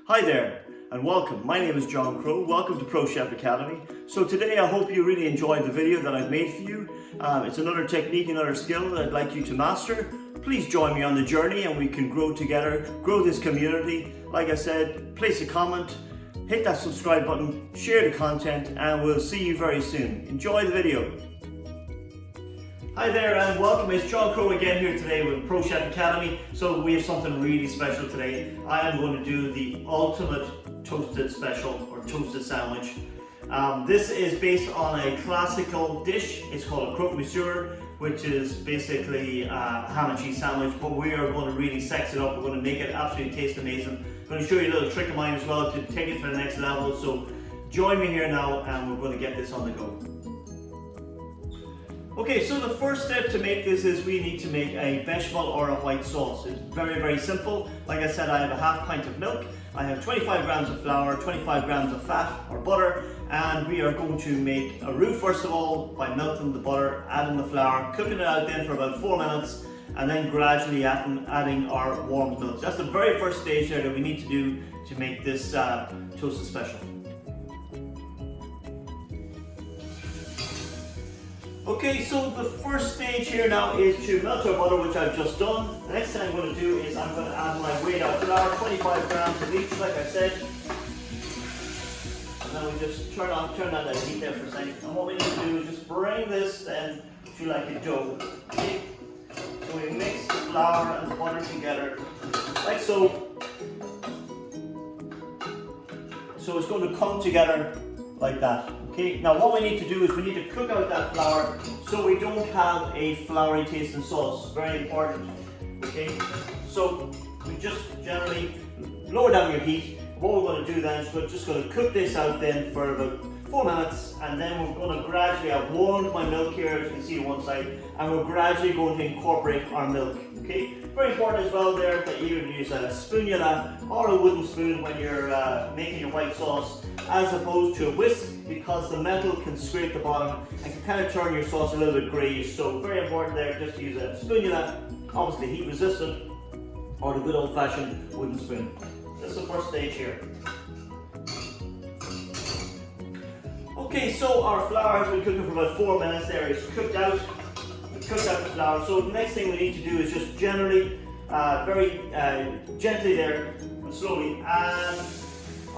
Hi there and welcome. My name is John Crowe. Welcome to Pro Chef Academy. So today I hope you really enjoyed the video that I've made for you. It's another technique, another skill that I'd like you to master. Please join me on the journey and we can grow together, grow this community. Like I said, place a comment, hit that subscribe button, share the content, and we'll see you very soon. Enjoy the video. Hi there and welcome. It's John Crowe again here today with Pro Chef Academy. So we have something really special today. I am going to do the ultimate toasted special or toasted sandwich. This is based on a classical dish. It's called a croque monsieur, which is basically a ham and cheese sandwich, but we are going to really sex it up. We're going to make it absolutely taste amazing. I'm going to show you a little trick of mine as well to take it to the next level. So join me here now and we're going to get this on the go. Okay, so the first step to make this is we need to make a bechamel or a white sauce. It's very, very simple. Like I said, I have a half pint of milk, I have 25 grams of flour, 25 grams of fat or butter, and we are going to make a roux first of all by melting the butter, adding the flour, cooking it out then for about 4 minutes, and then gradually adding our warmed milk. So that's the very first stage there that we need to do to make this toasted special. Okay, so the first stage here now is to melt our butter, which I've just done. The next thing I'm going to do is I'm going to add my weighed out flour, 25 grams of each, like I said. And then we just turn on that heat there for a second. And what we need to do is just bring this then to like a dough. Okay? So we mix the flour and the butter together, like so. So it's going to come together like that. Okay, now what we need to do is we need to cook out that flour so we don't have a floury tasting sauce. Very important. Okay, so we just generally lower down your heat. What we're going to do then is we're just going to cook this out then for about 4 minutes, and then we're going to gradually, I've warmed my milk here as you can see on one side, and we're gradually going to incorporate our milk. Okay, very important as well there that you use a spatula or a wooden spoon when you're making your white sauce, as opposed to a whisk, because the metal can scrape the bottom and can kind of turn your sauce a little bit greyish. So very important there, just use a spatula, obviously heat resistant, or the good old fashioned wooden spoon. That's the first stage here. Okay, so our flour has been cooking for about 4 minutes there. It's cooked out. We've cooked out the flour. So the next thing we need to do is just generally, very gently there and slowly add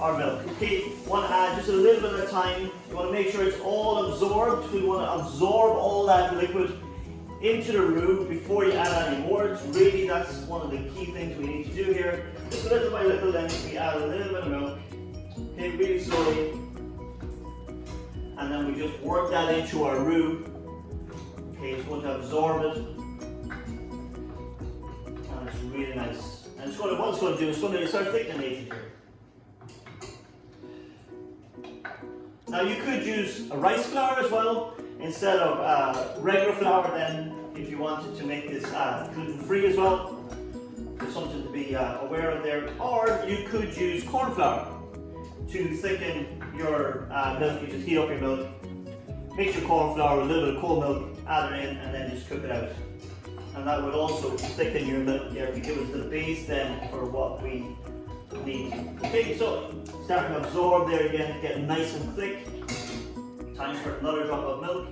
our milk. Okay, want to add just a little bit at a time. You want to make sure it's all absorbed. We want to absorb all that liquid into the roux before you add any more. It's really, that's one of the key things we need to do here. Just little by little, then we add a little bit of milk. Okay, really slowly. And then we just work that into our roux. Okay, it's going to absorb it. And it's really nice. And it's going to, what it's going to do, it's going to start thickening it here. Now you could use a rice flour as well, instead of regular flour then, if you wanted to make this gluten-free as well. There's something to be aware of there. Or you could use corn flour to thicken your milk. You just heat up your milk, mix your corn flour with a little bit of cold milk, add it in, and then just cook it out. And that would also thicken your milk there to give us the base then for what we need. Okay, so starting to absorb there again, getting nice and thick. Time for another drop of milk.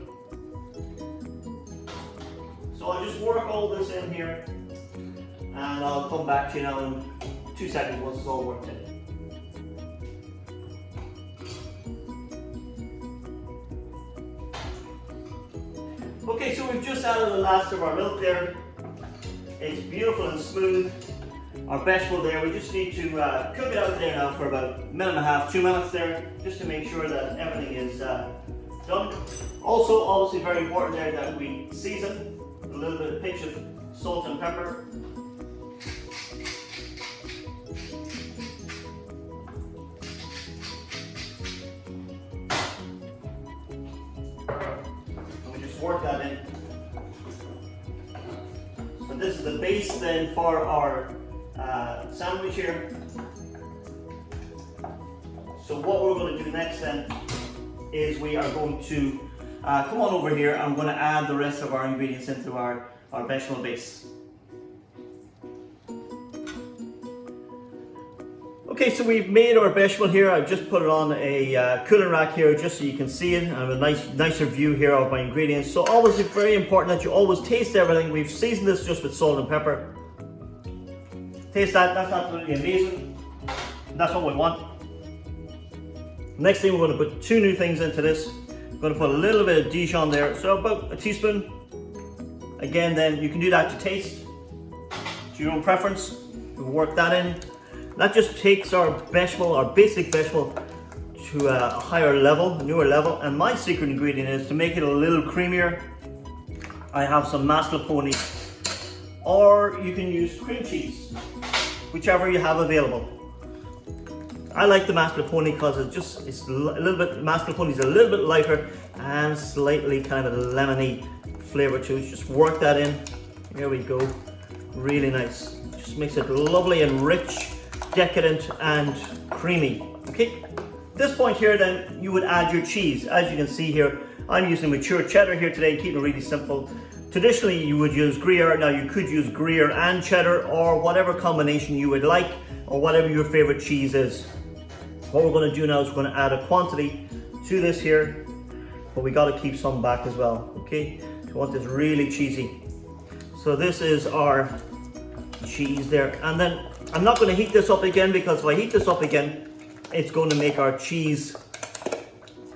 So I'll just work all this in here, and I'll come back to you now in 2 seconds once it's all worked in. Okay, so we've just added the last of our milk there. It's beautiful and smooth. Our bechamel there, we just need to cook it out there now for about 1.5 minutes, 2 minutes there, just to make sure that everything is done. Also, obviously very important there that we season a little bit of pinch of salt and pepper. And we just work that in. So this is the base then for our sandwich here. So what we're going to do next then is we are going to come on over here. I'm going to add the rest of our ingredients into our bechamel base. Okay, so we've made our bechamel here. I've just put it on a cooling rack here just so you can see it. I have a nicer view here of my ingredients. So always it's very important that you always taste everything. We've seasoned this just with salt and pepper. Taste that, that's absolutely amazing. That's what we want. Next thing, we're going to put two new things into this. I'm going to put a little bit of Dijon there, so about a teaspoon. Again, then you can do that to taste, to your own preference. We'll work that in. That just takes our bechamel, our basic bechamel, to a higher level, a newer level. And my secret ingredient is to make it a little creamier. I have some mascarpone, or you can use cream cheese, whichever you have available. I like the mascarpone because it's a little bit, mascarpone is a little bit lighter and slightly kind of a lemony flavor to it. Just work that in. There we go. Really nice. Just makes it lovely and rich, decadent and creamy. Okay, at this point here then you would add your cheese. As you can see here, I'm using mature cheddar here today, keeping it really simple. Traditionally you would use Gruyere. Now you could use Gruyere and cheddar, or whatever combination you would like, or whatever your favorite cheese is. What we're going to do now is we're going to add a quantity to this here, but we got to keep some back as well. Okay, so we want this really cheesy. So this is our cheese there, and then I'm not going to heat this up again, because if I heat this up again, it's going to make our cheese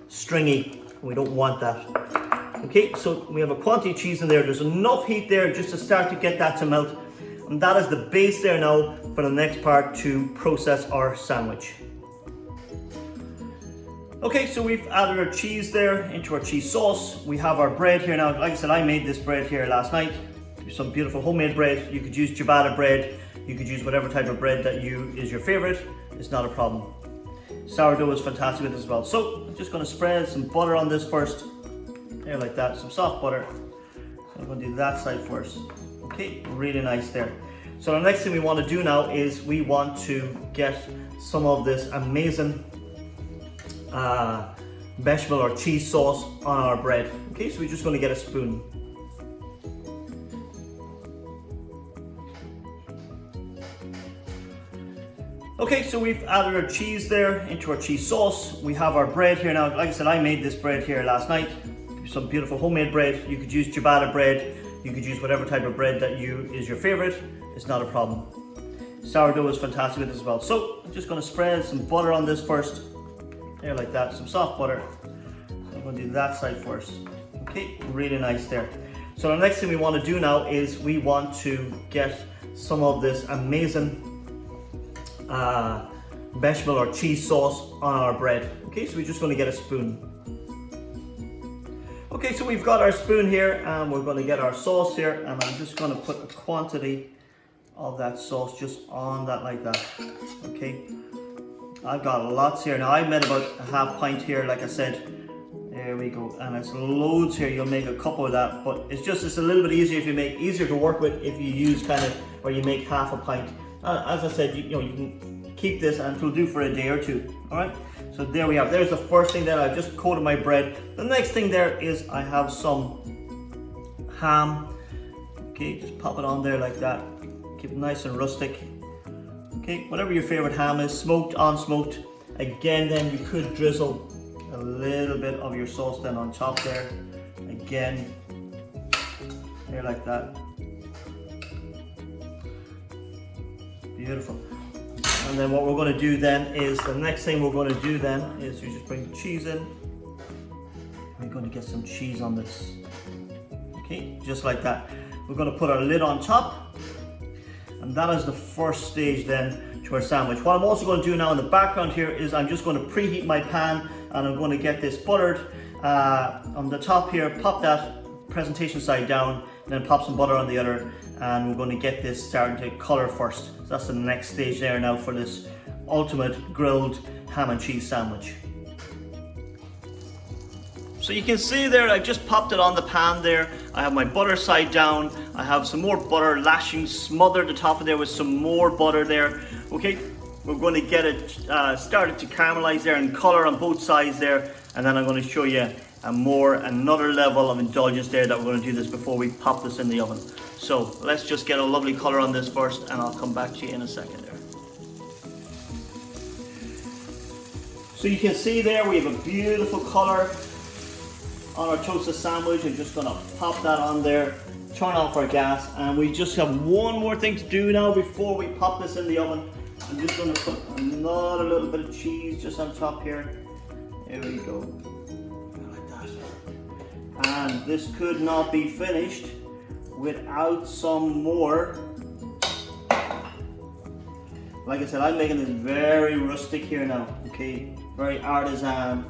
stringy. We don't want that. Okay, so we have a quantity of cheese in there. There's enough heat there just to start to get that to melt. And that is the base there now for the next part to process our sandwich. Okay, so we've added our cheese there into our cheese sauce. We have our bread here now. Like I said, I made this bread here last night. Some beautiful homemade bread. You could use ciabatta bread. You could use whatever type of bread that is your favorite. It's not a problem. Sourdough is fantastic with this as well. So I'm just going to spread some butter on this first. There, like that, some soft butter. So I'm going to do that side first. Okay, really nice there. So the next thing we want to do now is we want to get some of this amazing bechamel or cheese sauce on our bread. Okay, so we're just going to get a spoon. Okay, so we've added our cheese there into our cheese sauce. We have our bread here now. Like I said, I made this bread here last night. Some beautiful homemade bread. You could use ciabatta bread. You could use whatever type of bread that is your favorite. It's not a problem. Sourdough is fantastic with this as well. So I'm just going to spread some butter on this first. There, like that, some soft butter. So I'm going to do that side first. Okay, really nice there. So the next thing we want to do now is we want to get some of this amazing bechamel or cheese sauce on our bread. Okay, so we're just going to get a spoon. Okay, so we've got our spoon here, and we're going to get our sauce here, and I'm just going to put a quantity of that sauce just on that, like that. Okay, I've got lots here now. I made about a half pint here, like I said. There we go, and it's loads here. You'll make a couple of that, but it's a little bit easier if you make easier to work with if you use kind of, or you make half a pint. As I said, you know, you can keep this and it'll do for a day or two. All right. So there we have. There's the first thing there. I just coated my bread. The next thing there is I have some ham. Okay, just pop it on there like that. Keep it nice and rustic. Okay, whatever your favorite ham is, smoked, unsmoked. Again, then you could drizzle a little bit of your sauce then on top there. Again, there like that. Beautiful. And then what we're going to do then is, the next thing we're going to do then is you just bring the cheese in. We're going to get some cheese on this. Okay, just like that. We're going to put our lid on top. And that is the first stage then to our sandwich. What I'm also going to do now in the background here is I'm just going to preheat my pan, and I'm going to get this buttered on the top here, pop that presentation side down, and then pop some butter on the other, and we're going to get this starting to color first. So that's the next stage there now for this ultimate grilled ham and cheese sandwich. So you can see there, I just popped it on the pan there. I have my butter side down. I have some more butter lashing, smothered the top of there with some more butter there. Okay, we're going to get it started to caramelize there and color on both sides there. And then I'm going to show you another level of indulgence there that we're going to do this before we pop this in the oven. So let's just get a lovely color on this first, and I'll come back to you in a second there. So you can see there we have a beautiful color on our toasted sandwich. I'm just gonna pop that on there, turn off our gas, and we just have one more thing to do now before we pop this in the oven. I'm just gonna put another little bit of cheese just on top here. There we go, like that. And this could not be finished without some more. Like I said, I'm making this very rustic here now, okay? Very artisan.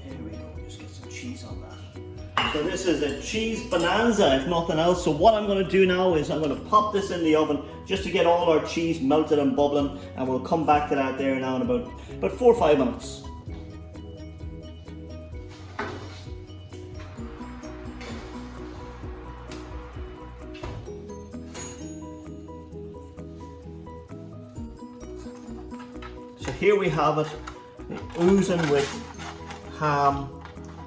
Here we go, just get some cheese on that. So this is a cheese bonanza, if nothing else. So what I'm gonna do now is I'm gonna pop this in the oven just to get all our cheese melted and bubbling, and we'll come back to that there now in about 4 or 5 minutes. So here we have it, oozing with ham,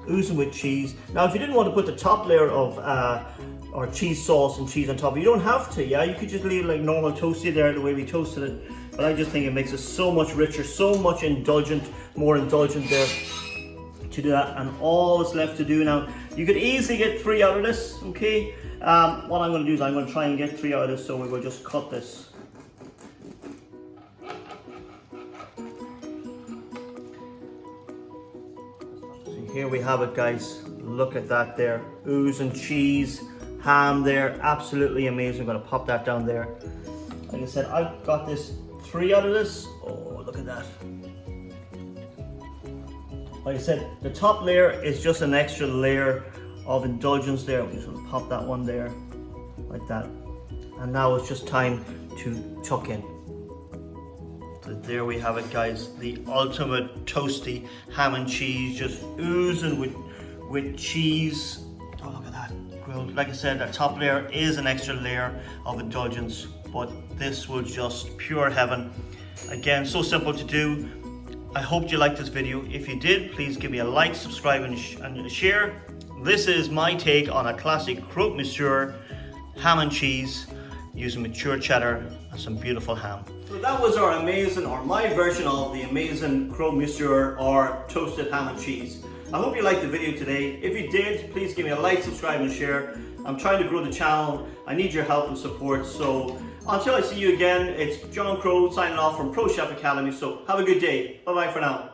oozing with cheese. Now, if you didn't want to put the top layer of our cheese sauce and cheese on top, you don't have to, yeah? You could just leave it like normal toasty there, the way we toasted it. But I just think it makes it so much richer, so much indulgent, more indulgent there to do that. And all that's left to do now, you could easily get 3 out of this, okay? What I'm going to do is I'm going to try and get 3 out of this, so we will just cut this. Here we have it, guys. Look at that there. Oozing cheese, ham there. Absolutely amazing. I'm going to pop that down there. Like I said, I've got this 3 out of this. Oh, look at that. Like I said, the top layer is just an extra layer of indulgence there. I'm just going to pop that one there, like that. And now it's just time to tuck in. So there we have it, guys, the ultimate toasty ham and cheese, just oozing with cheese. Oh, look at that, grilled. Like I said, that top layer is an extra layer of indulgence, but this was just pure heaven. Again, so simple to do. I hope you liked this video. If you did, please give me a like, subscribe, and a share. This is my take on a classic Crowe Monsieur ham and cheese using mature cheddar and some beautiful ham. So that was our amazing, or my version of the amazing Crowe Monsieur or toasted ham and cheese. I hope you liked the video today. If you did, please give me a like, subscribe, and share. I'm trying to grow the channel. I need your help and support. So until I see you again, it's John Crowe signing off from Pro Chef Academy. So have a good day. Bye bye for now.